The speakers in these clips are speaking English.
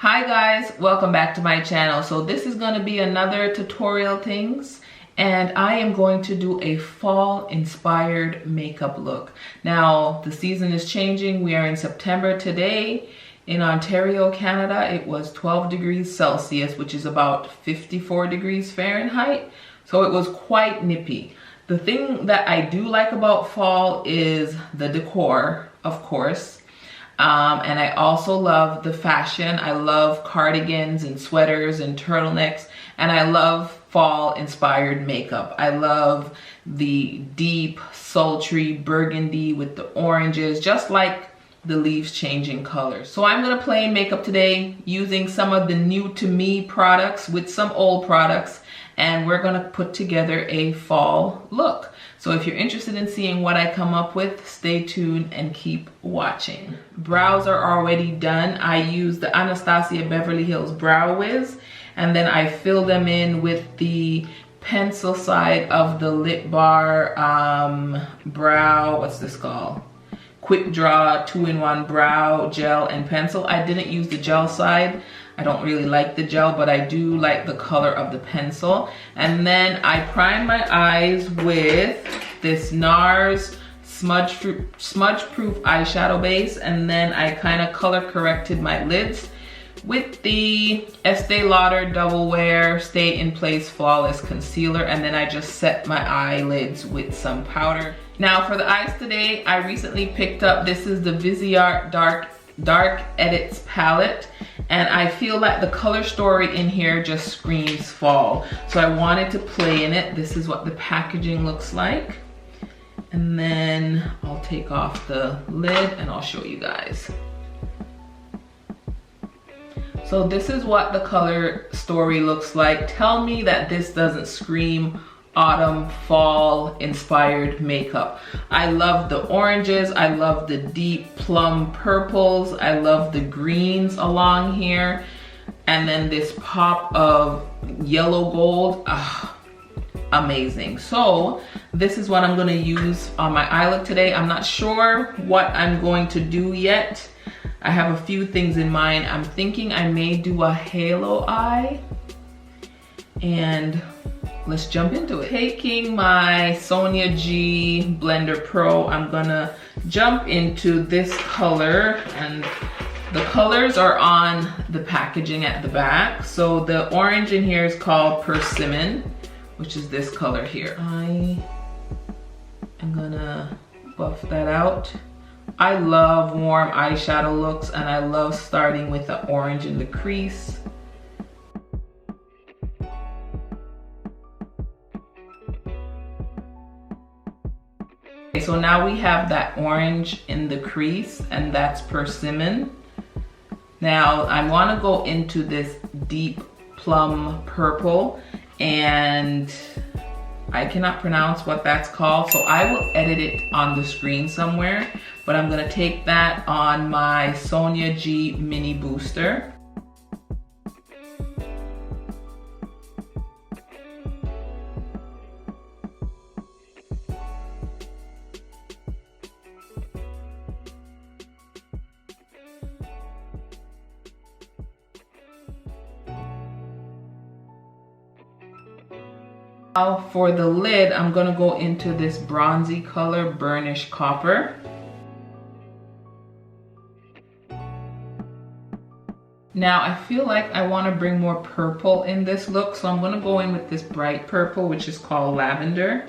Hi guys, welcome back to my channel. So this is going to be another tutorial things, and I am going to do a fall inspired makeup look. Now the season is changing. We are in September today. In Ontario, Canada, it was 12 degrees Celsius, which is about 54 degrees Fahrenheit. So it was quite nippy. The thing that I do like about fall is the decor, of course. And I also love the fashion. I love cardigans and sweaters and turtlenecks, and I love fall inspired makeup. I love the deep, sultry burgundy with the oranges, just like the leaves changing colors. So I'm gonna play makeup today using some of the new to me products with some old products, and we're gonna put together a fall look. So if you're interested in seeing what I come up with, stay tuned and keep watching. Brows are already done. I use the Anastasia Beverly Hills Brow Wiz, and then I fill them in with the pencil side of the Lip Bar brow, what's this called? Quick Draw 2-in-1 brow gel and pencil. I didn't use the gel side. I don't really like the gel, but I do like the color of the pencil. And then I prime my eyes with this Nars smudge proof eyeshadow base, and then I kind of color corrected my lids with the Estee Lauder Double Wear Stay in Place Flawless Concealer, and then I just set my eyelids with some powder. Now for the eyes today, I recently picked up, this is the Viseart Dark Edits palette, and I feel like the color story in here just screams fall. So I wanted to play in it. This is what the packaging looks like. And then I'll take off the lid and I'll show you guys. So this is what the color story looks like. Tell me that this doesn't scream autumn, fall inspired makeup. I love the oranges. I love the deep plum purples. I love the greens along here. And then this pop of yellow gold. Amazing. So this is what I'm going to use on my eye look today. I'm not sure what I'm going to do yet. I have a few things in mind. I'm thinking I may do a halo eye, and let's jump into it. Taking my Sonia G Blender Pro, I'm gonna jump into this color, and the colors are on the packaging at the back. So the orange in here is called Persimmon, which is this color here. I am gonna buff that out. I love warm eyeshadow looks, and I love starting with the orange in the crease. So now we have that orange in the crease, and that's Persimmon. Now I want to go into this deep plum purple, and I cannot pronounce what that's called, so I will edit it on the screen somewhere, but I'm going to take that on my Sonia G Mini Booster. Now for the lid, I'm gonna go into this bronzy color, Burnish Copper. Now I feel like I wanna bring more purple in this look, so I'm gonna go in with this bright purple, which is called Lavender,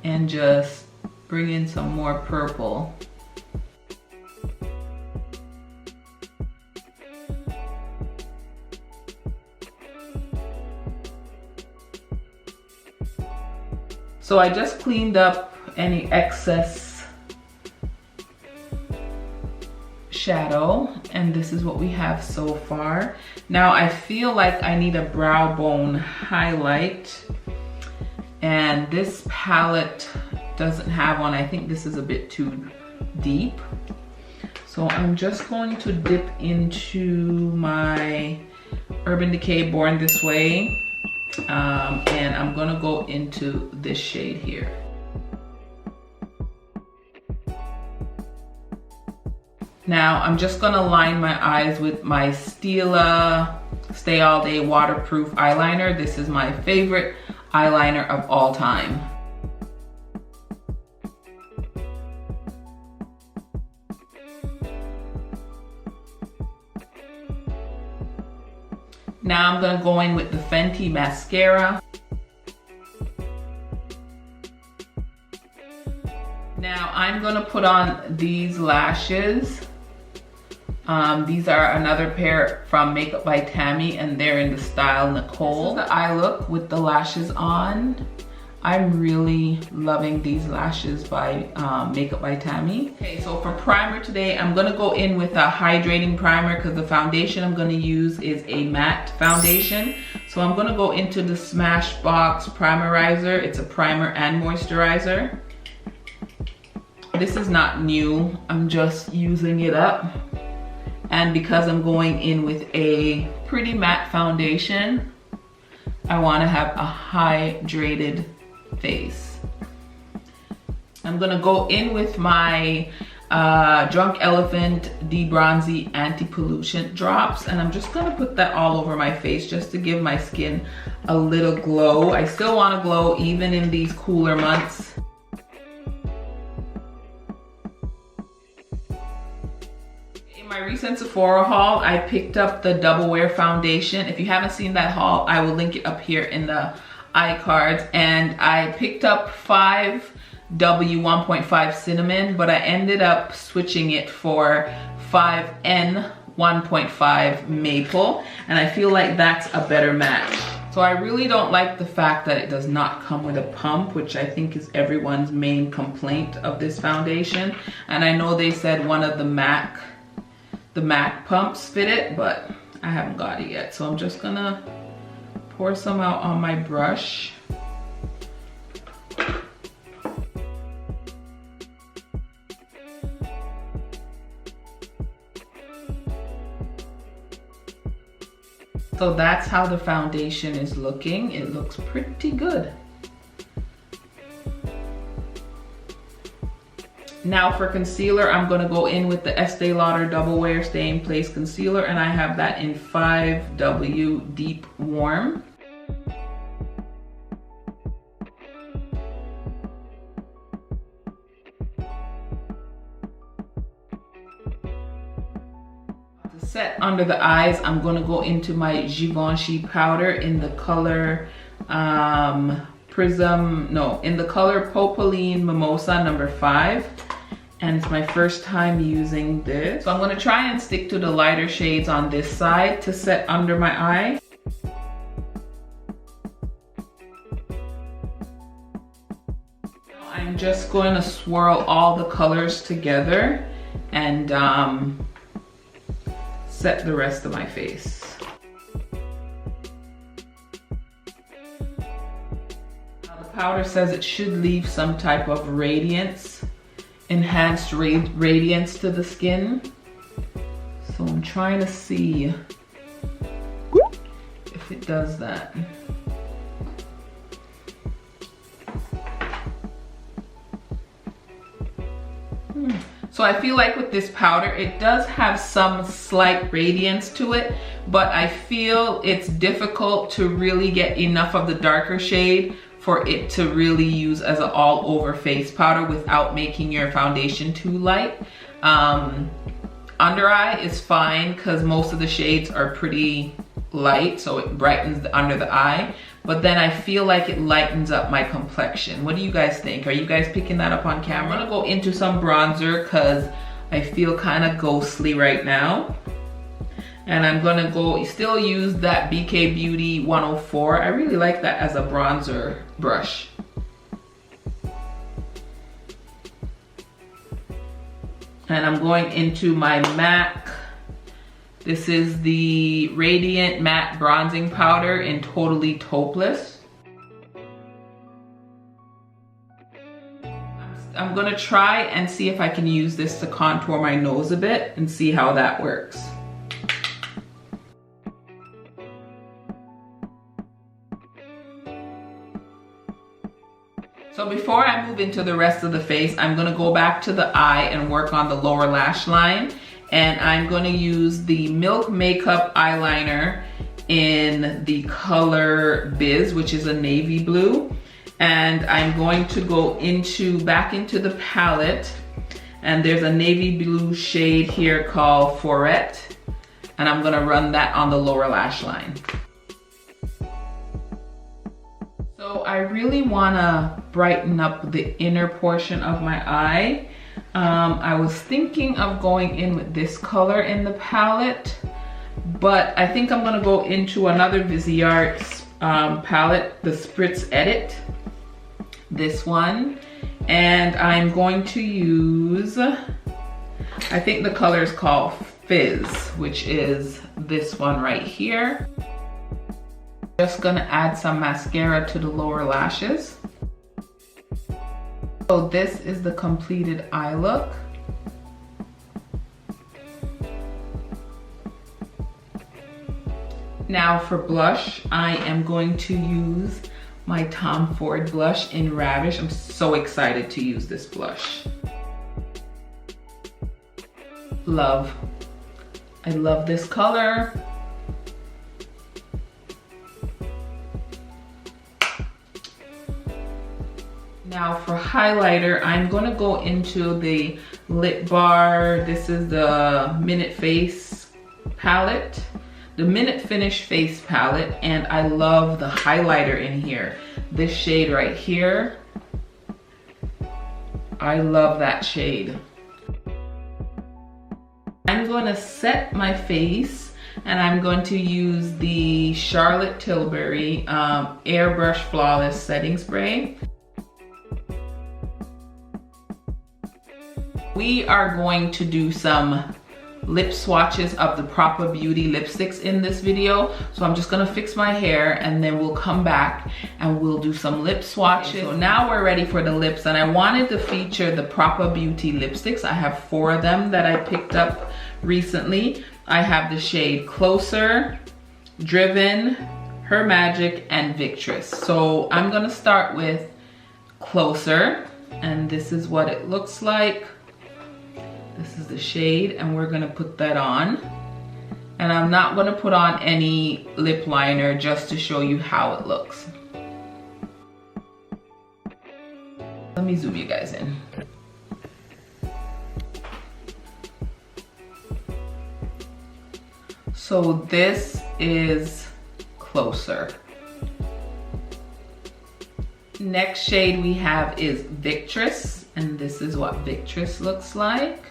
and just bring in some more purple. So I just cleaned up any excess shadow, and this is what we have so far. Now I feel like I need a brow bone highlight, and this palette doesn't have one. I think this is a bit too deep. So I'm just going to dip into my Urban Decay Born This Way. And I'm gonna go into this shade here. Now I'm just gonna line my eyes with my Stila Stay All Day Waterproof Eyeliner. This is my favorite eyeliner of all time. Now I'm gonna go in with the Fenty mascara. Now I'm gonna put on these lashes. These are another pair from Makeup by Tammi, and they're in the style Nicole. This is the eye look with the lashes on. I'm really loving these lashes by Makeup by Tammi. Okay, so for primer today, I'm gonna go in with a hydrating primer because the foundation I'm gonna use is a matte foundation. So I'm gonna go into the Smashbox Primerizer. It's a primer and moisturizer. This is not new, I'm just using it up. And because I'm going in with a pretty matte foundation, I wanna have a hydrated face. I'm gonna go in with my Drunk Elephant D-Bronzi Anti-Pollution Drops, and I'm just gonna put that all over my face just to give my skin a little glow. I still wanna glow even in these cooler months. My recent Sephora haul, I picked up the Double Wear foundation. If you haven't seen that haul, I will link it up here in the iCards. And I picked up 5W 1.5 Cinnamon, but I ended up switching it for 5N 1.5 Maple. And I feel like that's a better match. So I really don't like the fact that it does not come with a pump, which I think is everyone's main complaint of this foundation. And I know they said one of the MAC pumps fit it, but I haven't got it yet. So I'm just gonna pour some out on my brush. So that's how the foundation is looking. It looks pretty good. Now for concealer, I'm gonna go in with the Estee Lauder Double Wear Stay in Place Concealer, and I have that in 5W Deep Warm. To set under the eyes, I'm gonna go into my Givenchy powder in the color in the color Popeline Mimosa number 5. And it's my first time using this. So I'm gonna try and stick to the lighter shades on this side to set under my eye. I'm just going to swirl all the colors together and set the rest of my face. Now the powder says it should leave some type of radiance. Enhanced radiance to the skin. So I'm trying to see if it does that. So I feel like with this powder, it does have some slight radiance to it, but I feel it's difficult to really get enough of the darker shade for it to really use as an all over face powder without making your foundation too light. Under eye is fine because most of the shades are pretty light, so it brightens the under the eye, but then I feel like it lightens up my complexion. What do you guys think? Are you guys picking that up on camera? I'm gonna go into some bronzer because I feel kind of ghostly right now. And I'm gonna still use that BK Beauty 104. I really like that as a bronzer brush. And I'm going into my MAC. This is the Radiant Matte Bronzing Powder in Totally Taupeless. I'm gonna try and see if I can use this to contour my nose a bit and see how that works. So before I move into the rest of the face, I'm gonna go back to the eye and work on the lower lash line. and I'm going to use the Milk Makeup eyeliner in the color Biz, which is a navy blue. And I'm going to go back into the palette, and there's a navy blue shade here called Forette, and I'm gonna run that on the lower lash line. So I really wanna brighten up the inner portion of my eye. I was thinking of going in with this color in the palette, but I think I'm gonna go into another Viseart palette, the Spritz Edit, this one, and I'm going to use, I think the color is called Fizz, which is this one right here. Just gonna add some mascara to the lower lashes. So this is the completed eye look. Now for blush, I am going to use my Tom Ford blush in Ravish. I'm so excited to use this blush. Love. I love this color. Now for highlighter, I'm gonna go into the Lip Bar. This is the Minute Face palette. The Minute Finish Face palette, and I love the highlighter in here. This shade right here. I love that shade. I'm going to set my face, and I'm going to use the Charlotte Tilbury Airbrush Flawless Setting Spray. We are going to do some lip swatches of the Propa Beauty lipsticks in this video. So I'm just gonna fix my hair, and then we'll come back and we'll do some lip swatches. So now we're ready for the lips, and I wanted to feature the Propa Beauty lipsticks. I have 4 of them that I picked up recently. I have the shade Closer, Driven, Her Magic, and Victress. So I'm gonna start with Closer, and this is what it looks like. This is the shade, and we're gonna put that on. And I'm not gonna put on any lip liner, just to show you how it looks. Let me zoom you guys in. So this is Closer. Next shade we have is Victress, and this is what Victress looks like.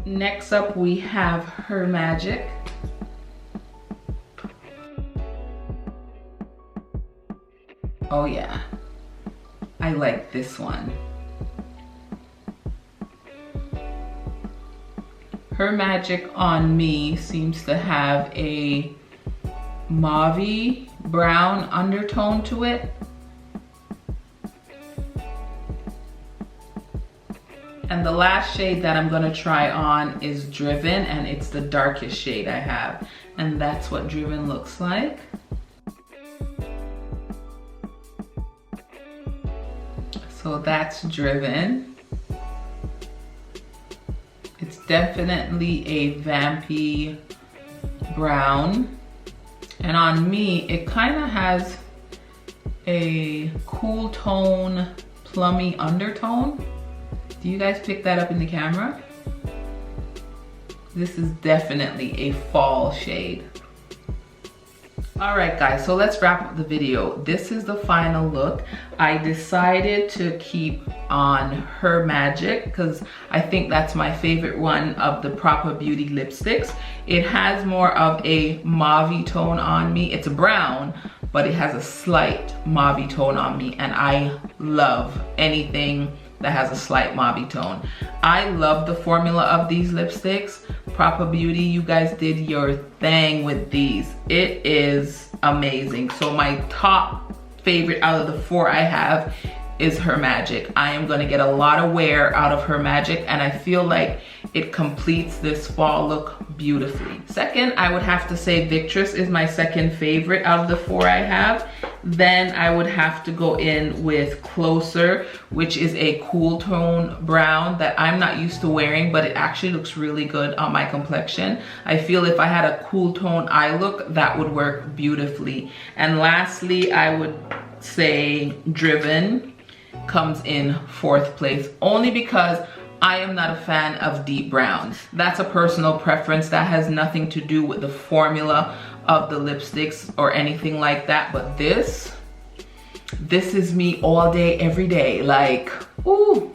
Next up we have Her Magic. Oh yeah, I like this one. Her Magic on me seems to have a mauve brown undertone to it. And the last shade that I'm gonna try on is Driven, and it's the darkest shade I have. And that's what Driven looks like. So that's Driven. It's definitely a vampy brown. And on me, it kind of has a cool tone, plummy undertone. Do you guys pick that up in the camera? This is definitely a fall shade. All right guys, so let's wrap up the video. This is the final look. I decided to keep on Her Magic because I think that's my favorite one of the Propa Beauty lipsticks. It has more of a mauve tone on me. It's a brown, but it has a slight mauve tone on me, and I love anything that has a slight mauve tone. I love the formula of these lipsticks. Propa Beauty, you guys did your thing with these. It is amazing. So my top favorite out of the 4 I have is her magic. I am gonna get a lot of wear out of her magic, and I feel like it completes this fall look beautifully. Second, I would have to say Victress is my second favorite out of the 4 I have. Then I would have to go in with Closer, which is a cool tone brown that I'm not used to wearing, but it actually looks really good on my complexion. I feel if I had a cool tone eye look, that would work beautifully. And lastly, I would say Driven comes in 4th place, only because I am not a fan of deep browns. That's a personal preference. That has nothing to do with the formula of the lipsticks or anything like that. But this is me all day, every day. Like, ooh.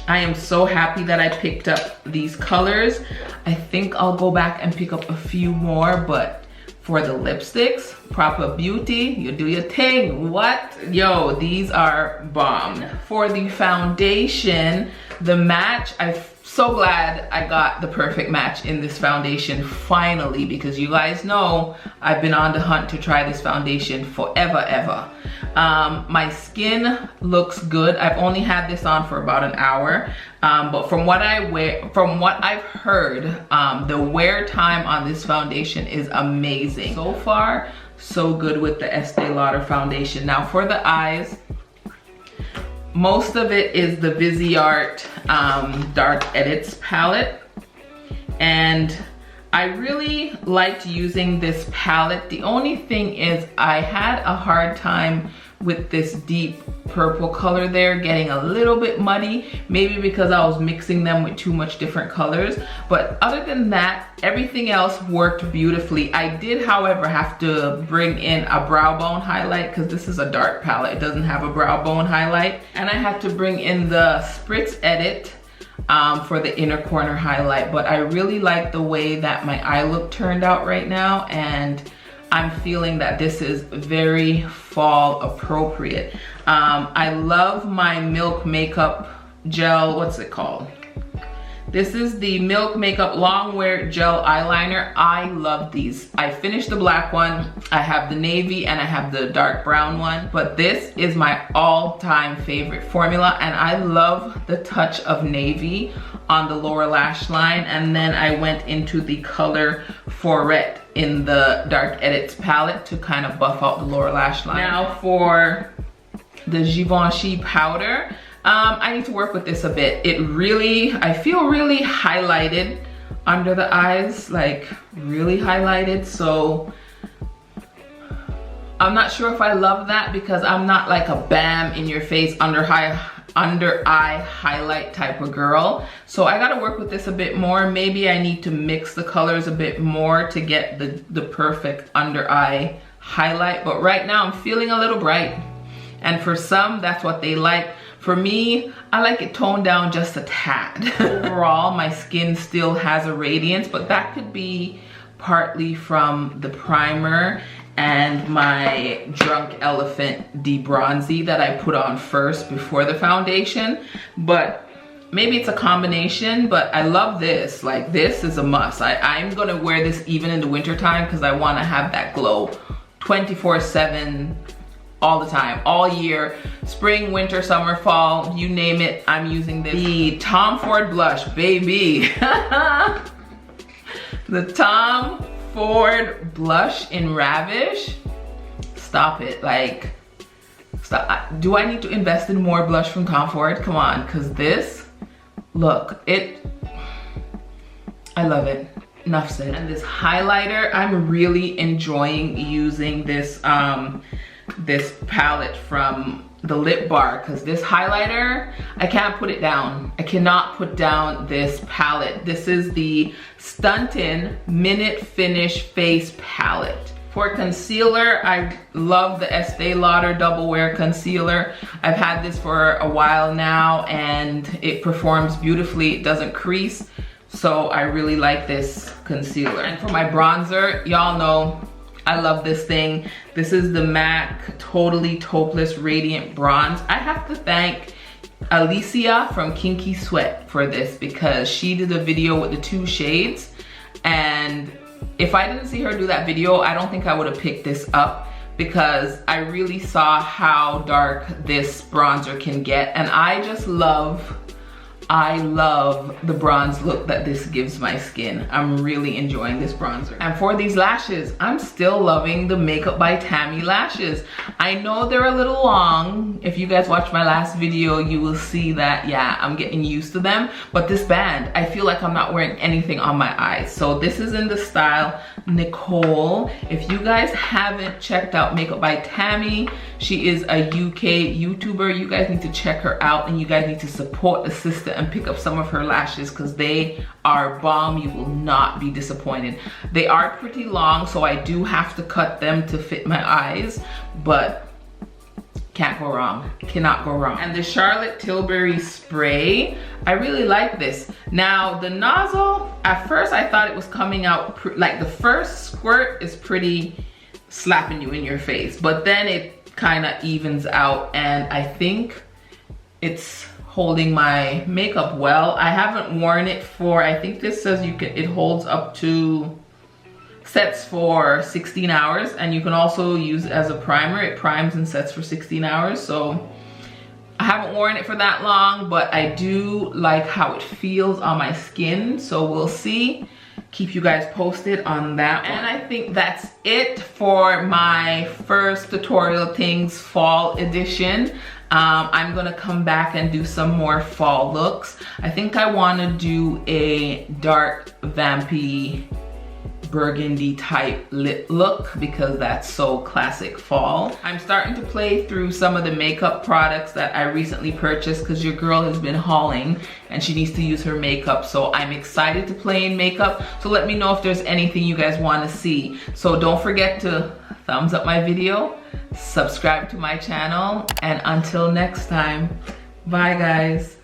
I am so happy that I picked up these colors. I think I'll go back and pick up a few more, but for the lipsticks, Propa Beauty, you do your thing. What? Yo, these are bomb. For the foundation, the match, I'm so glad I got the perfect match in this foundation finally, because you guys know I've been on the hunt to try this foundation forever, ever. My skin looks good. I've only had this on for about an hour, but from what I've heard, the wear time on this foundation is amazing. So far, so good with the Estee Lauder foundation. Now for the eyes, most of it is the Viseart Dark Edits palette, and I really liked using this palette. The only thing is I had a hard time with this deep purple color there getting a little bit muddy, maybe because I was mixing them with too much different colors. But other than that, everything else worked beautifully. I did, however, have to bring in a brow bone highlight because this is a dark palette. It doesn't have a brow bone highlight. And I had to bring in the Spritz Edit for the inner corner highlight. But I really like the way that my eye look turned out right now, and I'm feeling that this is very fall appropriate. I love my Milk Makeup Gel, what's it called? This is the Milk Makeup Long Wear Gel Eyeliner. I love these. I finished the black one, I have the navy, and I have the dark brown one, but this is my all-time favorite formula, and I love the touch of navy on the lower lash line. And then I went into the color Forette in the Dark Edits palette to kind of buff out the lower lash line. Now for the Givenchy powder, I need to work with this a bit. I feel really highlighted under the eyes, like really highlighted. So I'm not sure if I love that, because I'm not like a bam in your face under eye highlight type of girl. So I gotta work with this a bit more. Maybe I need to mix the colors a bit more to get the perfect under eye highlight. But right now I'm feeling a little bright. And for some, that's what they like. For me, I like it toned down just a tad. Overall, my skin still has a radiance, but that could be partly from the primer and my Drunk Elephant D-Bronzi that I put on first before the foundation. But maybe it's a combination, but I love this. Like, this is a must. I'm gonna wear this even in the winter time because I wanna have that glow 24/7, all the time, all year. Spring, winter, summer, fall, you name it, I'm using this. The Tom Ford blush, baby. The Tom Ford blush in Ravish. Stop it, like, stop. Do I need to invest in more blush from Tom Ford? Come on, because this, look, I love it. Enough said. And this highlighter, I'm really enjoying using this this palette from the Lip Bar, because this highlighter, I can't put it down. I cannot put down this palette. This is the Stuntin' Minute Finish Face Palette. For concealer, I love the Estee Lauder Double Wear Concealer. I've had this for a while now and it performs beautifully. It doesn't crease, so I really like this concealer. And for my bronzer, y'all know I love this thing. This is the MAC Totally Topeless Radiant Bronze. I have to thank Alicia from Kinky Sweat for this, because she did a video with the 2 shades, and if I didn't see her do that video, I don't think I would have picked this up, because I really saw how dark this bronzer can get, and I love the bronze look that this gives my skin. I'm really enjoying this bronzer. And for these lashes, I'm still loving the Makeup by Tammi lashes. I know they're a little long. If you guys watch my last video, you will see that, yeah, I'm getting used to them. But this band, I feel like I'm not wearing anything on my eyes. So this is in the style Nicole. If you guys haven't checked out Makeup by Tammi, she is a UK YouTuber. You guys need to check her out, and you guys need to support the sister and pick up some of her lashes because they are bomb. You will not be disappointed. They are pretty long, so I do have to cut them to fit my eyes, but can't go wrong, cannot go wrong. And the Charlotte Tilbury spray, I really like this. Now the nozzle, at first I thought it was coming out, like the first squirt is pretty slapping you in your face, but then it kind of evens out, and I think it's holding my makeup well. I haven't worn it for, I think this says it holds up to, sets for 16 hours, and you can also use it as a primer. It primes and sets for 16 hours, so I haven't worn it for that long, but I do like how it feels on my skin, so we'll see. Keep you guys posted on that one. And I think that's it for my first tutorial things fall edition. I'm gonna come back and do some more fall looks. I think I wanna do a dark vampy burgundy type lip look because that's so classic fall. I'm starting to play through some of the makeup products that I recently purchased because your girl has been hauling and she needs to use her makeup, so I'm excited to play in makeup. So let me know if there's anything you guys want to see. So don't forget to thumbs up my video, subscribe to my channel, and until next time, bye guys.